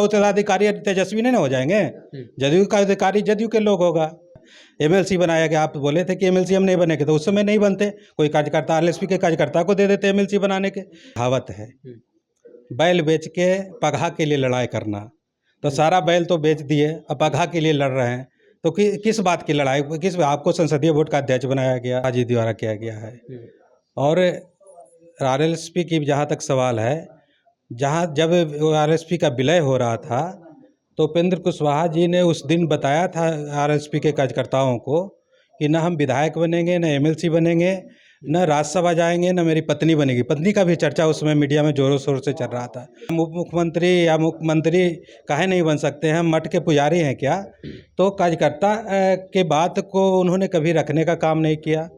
उत्तराधिकारी तेजस्वी नहीं ना हो जाएंगे? जदयू का अधिकारी जदयू के लोग होगा। एमएलसी बनाया गया, आप बोले थे कि एमएलसी हम नहीं बनेंगे, तो उस समय नहीं बनते। कोई कार्यकर्ता आरएलएसपी के कार्यकर्ता को दे देते एमएलसी बनाने के। कहावत है, बैल बेच के पगहा के लिए लड़ाई करना। तो सारा बैल तो बेच दिए, अब पगहा के लिए लड़ रहे हैं। तो किस बात की लड़ाई, किस आपको संसदीय बोर्ड का अध्यक्ष बनाया गया, जी द्वारा किया गया है। और आरएलएसपी की जहाँ तक सवाल है, जहाँ जब आरएलएसपी का विलय हो रहा था तो उपेंद्र कुशवाहा जी ने उस दिन बताया था आरएलएसपी के कार्यकर्ताओं को कि न हम विधायक बनेंगे, न एमएलसी बनेंगे, न राज्यसभा जाएंगे, न मेरी पत्नी बनेगी। पत्नी का भी चर्चा उस समय मीडिया में जोरों शोर से चल रहा था। मुख्यमंत्री या मुख्यमंत्री काहे नहीं बन सकते हैं, मठ के पुजारी हैं क्या? तो कार्यकर्ता के बात को उन्होंने कभी रखने का काम नहीं किया।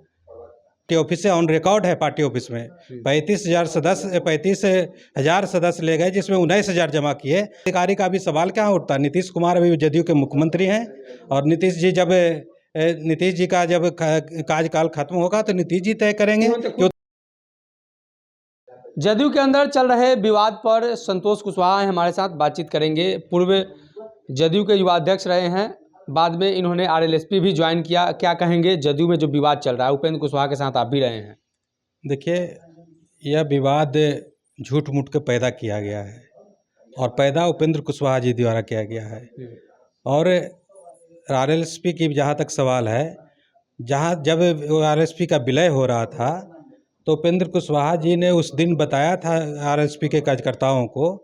पार्टी ऑफिस से ऑन रिकॉर्ड है, पार्टी ऑफिस में 35,000 सदस्य ले गए, जिसमें 19,000 जमा किए। अधिकारी का भी सवाल क्या उठता? नीतीश कुमार अभी जदयू के मुख्यमंत्री हैं, और नीतीश जी का जब कार्यकाल खत्म होगा तो नीतीश जी तय करेंगे। जदयू के अंदर चल रहे विवाद पर संतोष कुशवाहा हमारे साथ बातचीत करेंगे। पूर्व जदयू के युवा अध्यक्ष रहे हैं, बाद में इन्होंने आरएलएसपी भी ज्वाइन किया। क्या कहेंगे जदयू में जो विवाद चल रहा है? उपेंद्र कुशवाहा के साथ आप भी रहे हैं। देखिए, यह विवाद झूठ मूठ के पैदा किया गया है, और पैदा उपेंद्र कुशवाहा जी द्वारा किया गया है। और आरएलएसपी की जहाँ तक सवाल है, जहाँ जब आरएलएसपी का विलय हो रहा था तो उपेंद्र कुशवाहा जी ने उस दिन बताया था आरएलएसपी के कार्यकर्ताओं को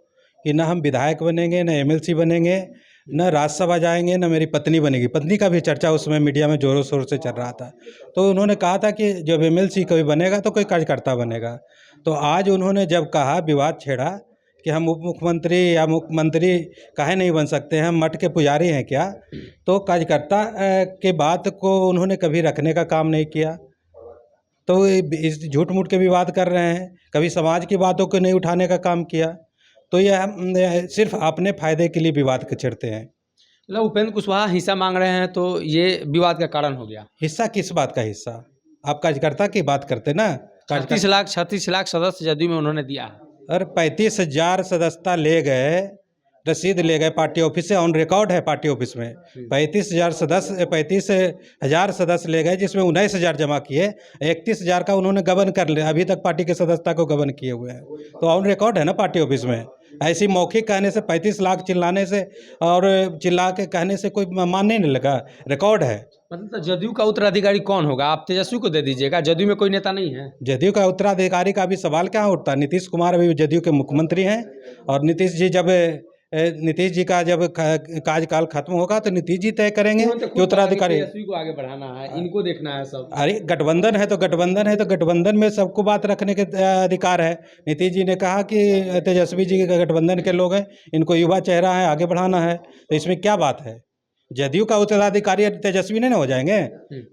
कि न हम विधायक बनेंगे, न एमएलसी बनेंगे, न राज्यसभा जाएंगे, न मेरी पत्नी बनेगी। पत्नी का भी चर्चा उस समय मीडिया में जोरों शोर से चल रहा था। तो उन्होंने कहा था कि जब एमएलसी कोई बनेगा तो कोई कार्यकर्ता बनेगा। तो आज उन्होंने जब कहा, विवाद छेड़ा कि हम उप मुख्यमंत्री या मुख्यमंत्री काहे नहीं बन सकते हैं, हम मठ के पुजारी हैं क्या? तो कार्यकर्ता के बात को उन्होंने कभी रखने का काम नहीं किया। तो इस झूठ मूठ के विवाद कर रहे हैं, कभी समाज की बातों को नहीं उठाने का काम किया। तो यह सिर्फ अपने फायदे के लिए विवाद के छेड़ते हैं। मतलब उपेंद्र कुशवाहा हिस्सा मांग रहे हैं, तो ये विवाद का कारण हो गया। हिस्सा किस बात का हिस्सा? आप कार्यकर्ता की बात करते ना। 36 लाख सदस्य जदयू में उन्होंने दिया है। और 35,000 सदस्यता ले गए, रसीद ले गए, पार्टी ऑफिस से ऑन रिकॉर्ड है, पार्टी ऑफिस में 35,000 सदस्य ले गए, जिसमें 19,000 जमा किए। 31,000 का उन्होंने गबन कर लिया, अभी तक पार्टी के सदस्यता को गबन किए हुए हैं। तो ऑन रिकॉर्ड है ना पार्टी ऑफिस में। ऐसी मौखिक कहने से, 35 लाख चिल्लाने से और चिल्ला के कहने से कोई मानने नहीं लगा, रिकॉर्ड है। मतलब जदयू का उत्तराधिकारी कौन होगा? आप तेजस्वी को दे दीजिएगा, जदयू में कोई नेता नहीं है। जदयू का उत्तराधिकारी का भी सवाल क्या उठता? नीतीश कुमार अभी जदयू के मुख्यमंत्री हैं, और नीतीश जी का जब कार्यकाल खत्म होगा तो नीतीश जी तय करेंगे कि उत्तराधिकारी। तेजस्वी को आगे बढ़ाना है, इनको देखना है सब। अरे गठबंधन है तो गठबंधन में सबको बात रखने के अधिकार है। नीतीश जी ने कहा कि तेजस्वी जी के गठबंधन के लोग हैं, इनको युवा चेहरा है, आगे बढ़ाना है। तो इसमें क्या बात है? जदयू का उत्तराधिकारी तेजस्वी नहीं ना हो जाएंगे?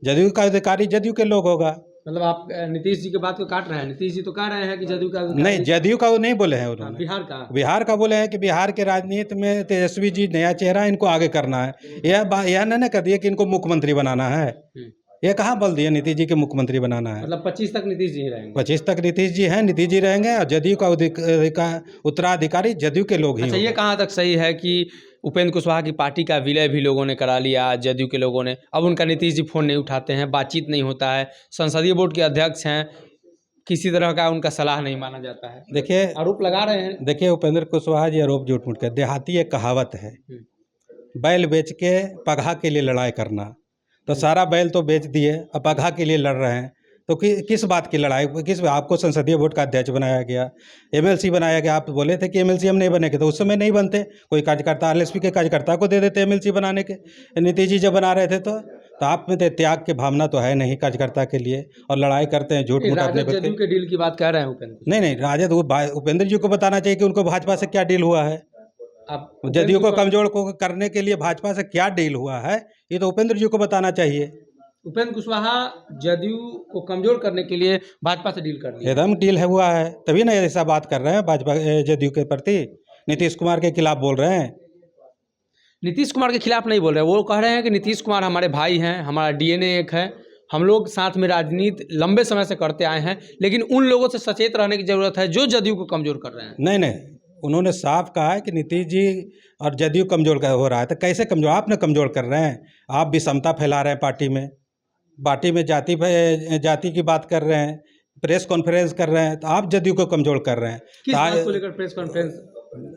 जदयू का अधिकारी जदयू के लोग होगा। मतलब आप नीतीश जी के बात को काट रहे हैं। नीतीश जी तो कह रहे हैं कि जदयू का नहीं, जदयू का नहीं बोले हैं उन्होंने, बिहार का बोले हैं कि बिहार के राजनीति में तेजस्वी जी नया चेहरा, इनको आगे करना है। यह ना कर दिए कि इनको मुख्यमंत्री बनाना है। ये कहाँ बोल दिया नीतीश जी के मुख्यमंत्री बनाना है? मतलब 25 तक नीतीश जी रहेंगे। 25 तक नीतीश जी हैं, नीतीश जी रहेंगे, और जदयू का उत्तराधिकारी जदयू के लोग ही। अच्छा, ये कहाँ तक सही है कि उपेंद्र कुशवाहा की पार्टी का विलय भी लोगों ने करा लिया, जदयू के लोगों ने? अब उनका नीतीश जी फोन नहीं उठाते हैं, बातचीत नहीं होता है, संसदीय बोर्ड के अध्यक्ष हैं, किसी तरह का उनका सलाह नहीं माना जाता है। देखिए, आरोप लगा रहे हैं। देखिए, उपेंद्र कुशवाहा जी आरोप झूठ मूठ के। देहाती एक कहावत है, बैल बेच के पगहा के लिए लड़ाई करना। तो सारा बैल तो बेच दिए, अब पगहा के लिए लड़ रहे हैं। तो किस बात की लड़ाई, किस आपको संसदीय बोर्ड का अध्यक्ष बनाया गया, एमएलसी बनाया गया, आप बोले थे कि एमएलसी हम नहीं बनेंगे, तो उस समय नहीं बनते। कोई कार्यकर्ता आरएलएसपी के कार्यकर्ता को दे देते एमएलसी बनाने के। नीतीश जी जब बना रहे थे तो आप में तो त्याग की भावना तो है नहीं कार्यकर्ता के लिए, और लड़ाई करते हैं झूठ मूठ अपने। जदयू के डील की बात कर रहे हैं उपेंद्र? नहीं, राजद उपेंद्र जी को बताना चाहिए कि उनको भाजपा से क्या डील हुआ है। जदयू को कमजोर को करने के लिए भाजपा से क्या डील हुआ है, ये तो उपेंद्र जी को बताना चाहिए। उपेंद्र कुशवाहा जदयू को कमजोर करने के लिए भाजपा से डील कर दी, एकदम डील है हुआ है, तभी ना ऐसा बात कर रहे हैं भाजपा जदयू के प्रति। नीतीश कुमार के खिलाफ बोल रहे हैं। नीतीश कुमार के खिलाफ नहीं बोल रहे, वो कह रहे हैं कि नीतीश कुमार हमारे भाई हैं, हमारा डीएनए एक है, हम लोग साथ में राजनीति लंबे समय से करते आए हैं, लेकिन उन लोगों से सचेत रहने की जरूरत है जो जदयू को कमजोर कर रहे हैं। नहीं, उन्होंने साफ कहा है कि नीतीश जी और जदयू कमजोर हो रहा है। तो कैसे कमजोर? आपने कमजोर कर रहे हैं। आप विषमता फैला रहे हैं पार्टी में जाति की बात कर रहे हैं, प्रेस कॉन्फ्रेंस कर रहे हैं, तो आप जदयू को कमजोर कर रहे हैं। किस तो बात को लेकर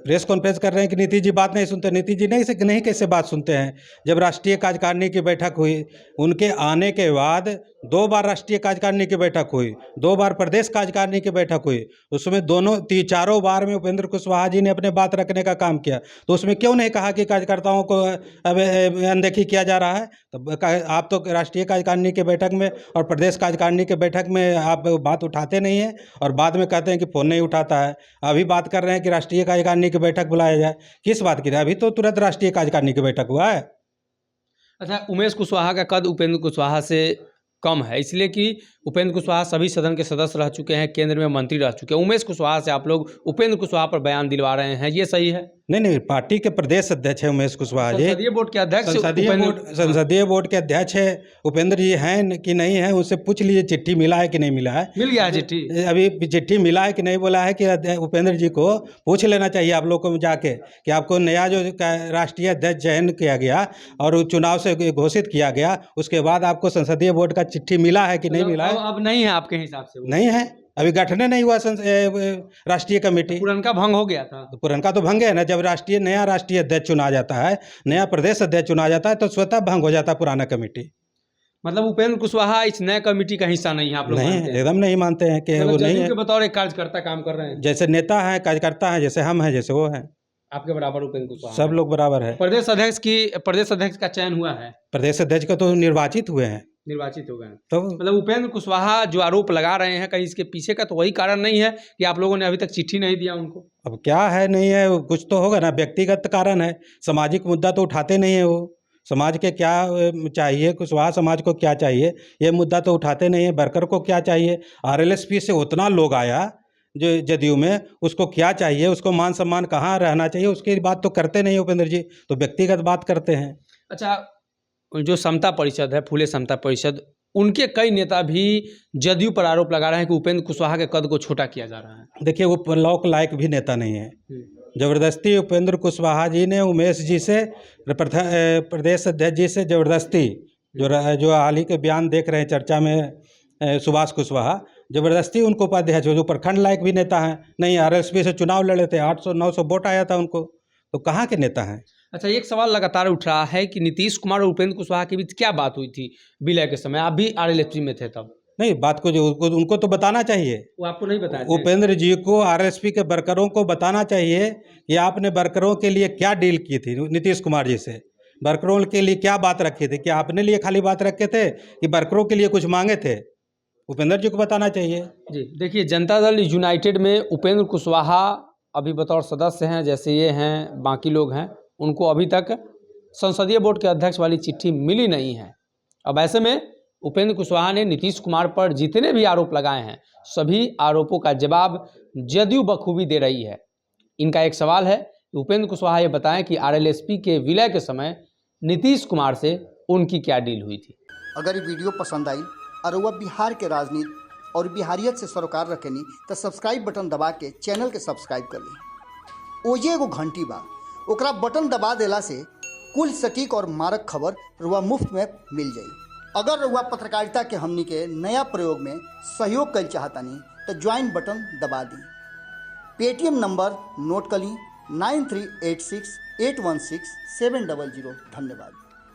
प्रेस कॉन्फ्रेंस कर रहे हैं कि नीतीश जी बात नहीं सुनते। नीतीश जी नहीं कैसे बात सुनते हैं? जब राष्ट्रीय कार्यकारिणी की बैठक हुई, उनके आने के बाद 2 बार राष्ट्रीय कार्यकारिणी की बैठक हुई, 2 बार प्रदेश कार्यकारिणी की बैठक हुई, उसमें चारों बार में उपेंद्र कुशवाहा जी ने अपने बात रखने का काम किया। तो उसमें क्यों नहीं कहा कि कार्यकर्ताओं को अब अनदेखी किया जा रहा है? तो आप तो राष्ट्रीय कार्यकारिणी की बैठक में और प्रदेश कार्यकारिणी की बैठक में आप बात उठाते नहीं हैं और बाद में कहते हैं कि फ़ोन नहीं उठाता है। अभी बात कर रहे हैं कि राष्ट्रीय कार्यकारिणी की बैठक बुलाया जाए। किस बात की? अभी तो तुरंत राष्ट्रीय कार्यकारिणी की बैठक हुआ है। अच्छा, उमेश कुशवाहा का कद उपेंद्र कुशवाहा से कम है, इसलिए कि उपेंद्र कुशवाहा सभी सदन के सदस्य रह चुके हैं, केंद्र में मंत्री रह चुके हैं। उमेश कुशवाहा से आप लोग उपेंद्र कुशवाहा पर बयान दिलवा रहे हैं, ये सही है? नहीं, पार्टी के प्रदेश अध्यक्ष है उमेश कुशवाहा जी। संसदीय बोर्ड के अध्यक्ष संसदीय बोर्ड के अध्यक्ष है उपेंद्र जी हैं कि नहीं है? उससे पूछ लीजिए चिट्ठी मिला है कि नहीं मिला है। मिल गया है चिट्ठी? अभी चिट्ठी मिला है कि नहीं बोला है कि उपेंद्र जी को पूछ लेना चाहिए आप लोग को जाके कि आपको नया जो राष्ट्रीय अध्यक्ष चयन किया गया और चुनाव से घोषित किया गया, उसके बाद आपको संसदीय बोर्ड का चिट्ठी मिला है कि नहीं मिला है? अब नहीं है आपके हिसाब से? नहीं है, अभी गठन नहीं हुआ राष्ट्रीय कमेटी। पुरनका भंग हो गया था? तो पुरनका तो भंग है ना। जब नया राष्ट्रीय अध्यक्ष चुना जाता है, नया प्रदेश अध्यक्ष चुना जाता है, तो स्वतः भंग हो जाता है पुराना कमेटी। मतलब उपेंद्र कुशवाहा इस नए कमेटी का हिस्सा नहीं है आप लोग? नहीं, एकदम नहीं मानते हैं कि वो नहीं है। बतौर एक कार्यकर्ता काम कर रहे हैं, जैसे नेता है, कार्यकर्ता है, जैसे हम हैं, जैसे वो हैं। आपके बराबर उपेंद्र कुशवाहा? सब लोग बराबर है। प्रदेश अध्यक्ष का चयन हुआ है? प्रदेश अध्यक्ष का तो निर्वाचित हुए हैं। निर्वाचित हो गए हैं तो मतलब उपेंद्र कुशवाहा जो आरोप लगा रहे हैं, कहीं इसके पीछे का तो वही कारण नहीं है कि आप लोगों ने अभी तक चिट्ठी नहीं दिया उनको? अब क्या है, नहीं है, कुछ तो होगा ना। व्यक्तिगत कारण है, सामाजिक मुद्दा तो उठाते नहीं है वो। समाज के क्या चाहिए, कुशवाहा समाज को क्या चाहिए, ये मुद्दा तो उठाते नहीं है। वर्कर को क्या चाहिए, RLSP से उतना लोग आया जो जदयू में, उसको क्या चाहिए, उसको मान सम्मान कहाँ रहना चाहिए, उसकी बात तो करते नहीं उपेंद्र जी, तो व्यक्तिगत बात करते हैं। अच्छा, जो समता परिषद है, फूले समता परिषद, उनके कई नेता भी जदयू पर आरोप लगा रहे हैं कि उपेंद्र कुशवाहा के कद को छोटा किया जा रहा है। देखिए, वो लोक लायक भी नेता नहीं है। जबरदस्ती उपेंद्र कुशवाहा जी ने उमेश जी से, प्रदेश अध्यक्ष जी से जबरदस्ती, जो हाल ही के बयान देख रहे हैं चर्चा में, सुभाष कुशवाहा, जबरदस्ती उनको उपाध्यक्ष, जो प्रखंड लायक भी नेता हैं नहीं। RLSP से चुनाव लड़े थे, 800-900 वोट आया था उनको, तो कहाँ के नेता हैं? अच्छा, एक सवाल लगातार उठ रहा है कि नीतीश कुमार और उपेंद्र कुशवाहा के बीच क्या बात हुई थी विलय के समय? आप भी RLSP में थे तब? नहीं, बात को जो उनको तो बताना चाहिए। वो आपको नहीं बताया? उपेंद्र जी को RLSP के वर्करों को बताना चाहिए कि आपने वर्करों के लिए क्या डील की थी नीतीश कुमार जी से, वर्करों के लिए क्या बात रखी थी, क्या अपने लिए खाली बात रखे थे कि वर्करों के लिए कुछ मांगे थे? उपेंद्र जी को बताना चाहिए। जी देखिए, जनता दल यूनाइटेड में उपेंद्र कुशवाहा अभी बतौर सदस्य हैं, जैसे ये हैं, बाकी लोग हैं, उनको अभी तक संसदीय बोर्ड के अध्यक्ष वाली चिट्ठी मिली नहीं है। अब ऐसे में उपेंद्र कुशवाहा ने नीतीश कुमार पर जितने भी आरोप लगाए हैं, सभी आरोपों का जवाब जदयू बखूबी दे रही है। इनका एक सवाल है कि उपेंद्र कुशवाहा ये बताएं कि RLSP के विलय के समय नीतीश कुमार से उनकी क्या डील हुई थी। अगर ये वीडियो पसंद आई और वह बिहार के राजनीति और बिहारियत से सरोकार रखेनी तो सब्सक्राइब बटन दबा के चैनल के सब्सक्राइब कर ली। ओजे एगो घंटी बा, ओकरा बटन दबा देला से कुल सटीक और मारक खबर रुआ मुफ्त में मिल जाई। अगर रुआ पत्रकारिता के हमनी के नया प्रयोग में सहयोग कर चाहतानी तो ज्वाइन बटन दबा दी। पेटीएम नंबर नोट कर ली 9386816700। धन्यवाद।